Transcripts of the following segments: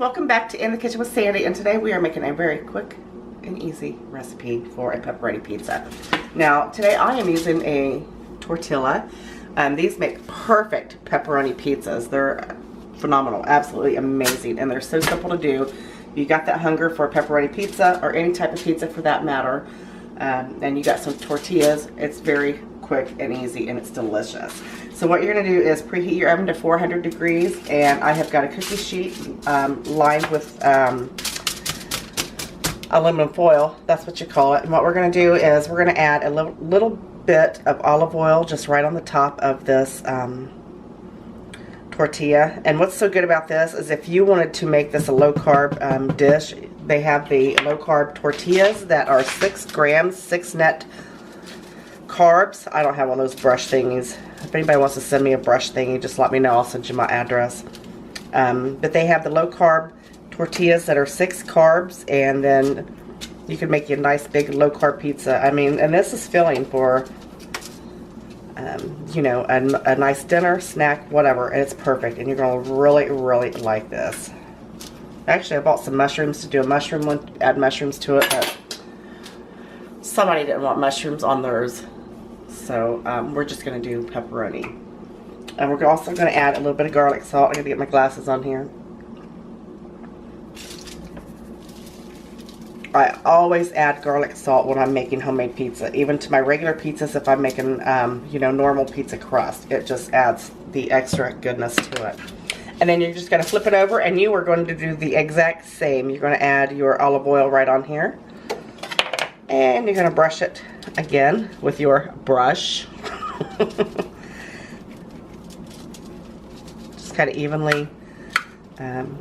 welcome back to In the Kitchen with Sandy, and today we are making a very quick and easy recipe for a pepperoni pizza. Now today I am using a Tortilla. These make perfect pepperoni pizzas. They're phenomenal, absolutely amazing, and they're so simple to do. You got that hunger for a pepperoni pizza or any type of pizza for that matter, and you got some tortillas. It's very quick and easy, and it's delicious. So what you're going to do is preheat your oven to 400 degrees, and I have got a cookie sheet lined with aluminum foil. That's what you call it. And what we're going to do is we're going to add a little bit of olive oil just right on the top of this tortilla. And what's so good about this is if you wanted to make this a low-carb dish, they have the low-carb tortillas that are 6 grams, 6 net carbs. I don't have one of those brush thingies. If anybody wants to send me a brush thingy, just let me know. I'll send you my address. But they have the low carb tortillas that are 6 carbs, and then you can make you a nice big low carb pizza. I mean, and this is filling for you know, a nice dinner, snack, whatever, and it's perfect, and you're going to really like this. Actually, I bought some mushrooms to do a mushroom one, add mushrooms to it, but somebody didn't want mushrooms on theirs. So we're just going to do pepperoni. And we're also going to add a little bit of garlic salt. I'm going to get my glasses on here. I always add garlic salt when I'm making homemade pizza. Even to my regular pizzas, if I'm making, you know, normal pizza crust. It just adds the extra goodness to it. And then you're just going to flip it over, and you are going to do the exact same. You're going to add your olive oil right on here. And you're going to brush it again with your brush. Just kind of evenly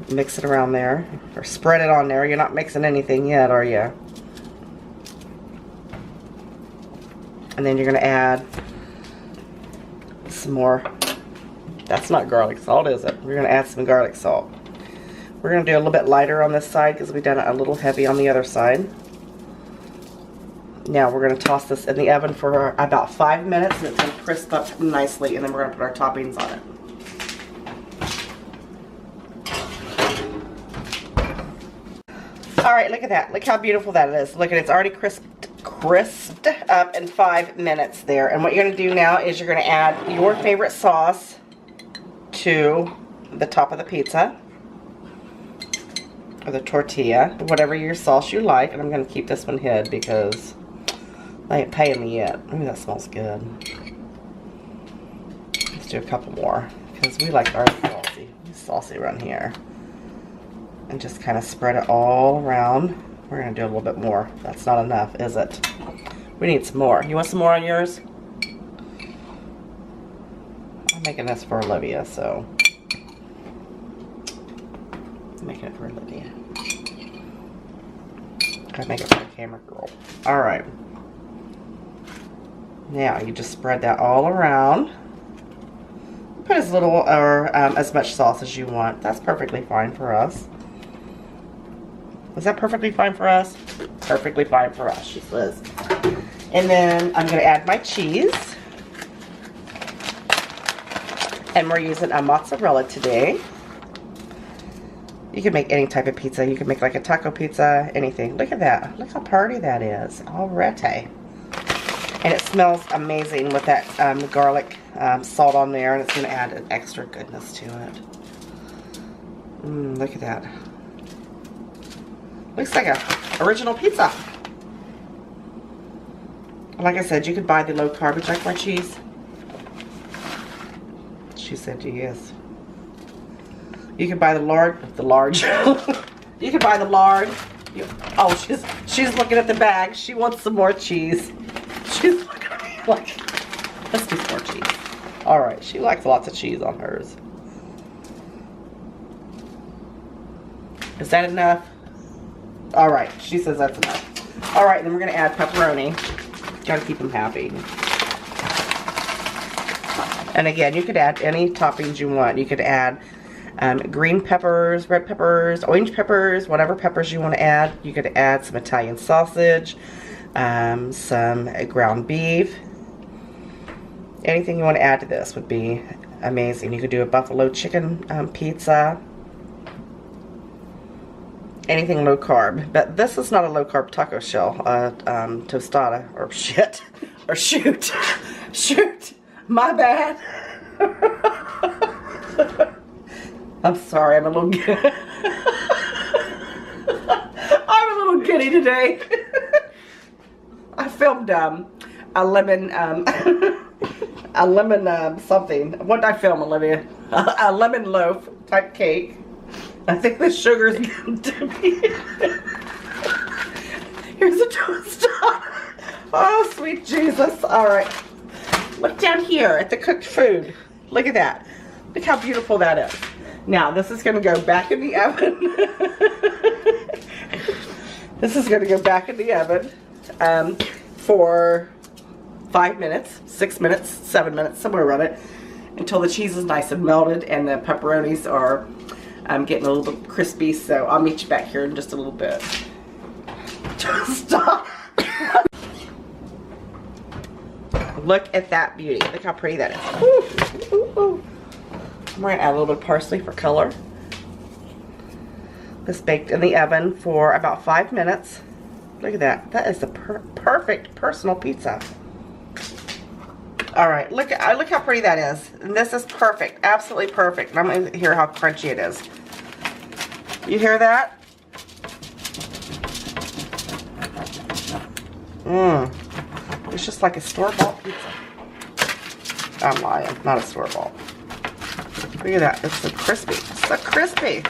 mix it around there, or spread it on there. You're not mixing anything yet, are you? And then you're going to add some more. That's not garlic salt, is it? We're going to add some garlic salt. We're going to do a little bit lighter on this side because we've done it a little heavy on the other side. Now we're going to toss this in the oven for about 5 minutes, and it's going to crisp up nicely, and then we're going to put our toppings on it. Alright, look at that. Look how beautiful that is. Look at it. It's already crisped up in 5 minutes there. And what you're going to do now is you're going to add your favorite sauce to the top of the pizza, or the tortilla, whatever your sauce you like. And I'm going to keep this one hid because they ain't paying me yet. Ooh, that smells good. Let's do a couple more because we like our saucy around here. And just kind of spread it all around. We're going to do a little bit more. That's not enough, is it? We need some more. You want some more on yours? I'm making this for Olivia, so I'm making it for Olivia. I make it for the camera girl. Alright. Now you just spread that all around. Put as little or as much sauce as you want. That's perfectly fine for us. Is that perfectly fine for us? Perfectly fine for us, she says. And then I'm going to add my cheese. And we're using a mozzarella today. You can make any type of pizza. You can make like a taco pizza, anything. Look at that. Look how pretty that is. Already. And it smells amazing with that garlic salt on there. And it's going to add an extra goodness to it. Look at that. Looks like a original pizza. Like I said, you could buy the low carb. Would you like my cheese? She said yes. You can buy the large. You can buy the lard. Oh, she's looking at the bag. She wants some more cheese. She's looking at me like, let's do some more cheese. All right, she likes lots of cheese on hers. Is that enough? All right, she says that's enough. All right, then we're gonna add pepperoni. Gotta keep them happy. And again, you could add any toppings you want. You could add green peppers, red peppers, orange peppers, whatever peppers you want to add. You could add some Italian sausage, some ground beef. Anything you want to add to this would be amazing. You could do a buffalo chicken pizza. anything low carb. But this is not a low carb taco shell, tostada, or shit, or shoot, shoot, my bad. I'm sorry, I'm a little I'm a little giddy today. I filmed a lemon a lemon something. What did I film, Olivia? A lemon loaf type cake. I think the sugar's getting to me. Here's a tostada. Oh, sweet Jesus. All right. Look down here at the cooked food. Look at that. Look how beautiful that is. Now, this is going to go back in the oven. This is going to go back in the oven for 5 minutes, 6 minutes, 7 minutes, somewhere around it, until the cheese is nice and melted and the pepperonis are getting a little bit crispy. So I'll meet you back here in just a little bit. Stop. Look at that beauty. Look how pretty that is. Ooh, ooh, ooh. I'm going to add a little bit of parsley for color. This baked in the oven for about 5 minutes. Look at that. That is the perfect personal pizza. All right, look how pretty that is. And this is perfect, absolutely perfect. And I'm going to hear how crunchy it is. You hear that? Mmm. It's just like a store-bought pizza. I'm lying, not a store-bought. Look at that, it's so crispy. It's so crispy.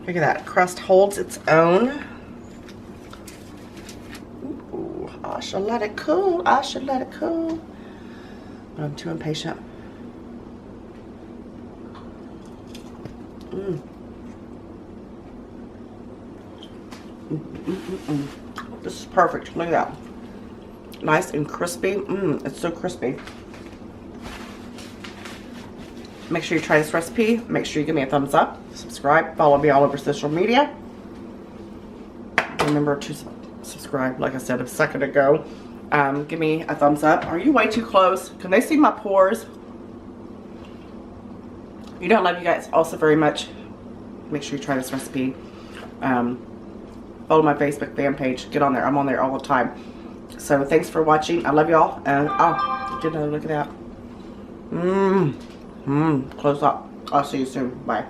Look at that, crust holds its own. Ooh, I should let it cool. I should let it cool. But I'm too impatient. This is perfect. Look at that. Nice and crispy. It's so crispy. Make sure you try this recipe. Make sure you give me a thumbs up, subscribe, follow me all over social media. Remember to subscribe, like I said a second ago. Give me a thumbs up. Are you way too close? Can they see my pores? You know, I love you guys also very much. Make sure you try this recipe. Follow my Facebook fan page. Get on there. I'm on there all the time. So thanks for watching. I love y'all. And oh, look at that. Close up. I'll see you soon. Bye.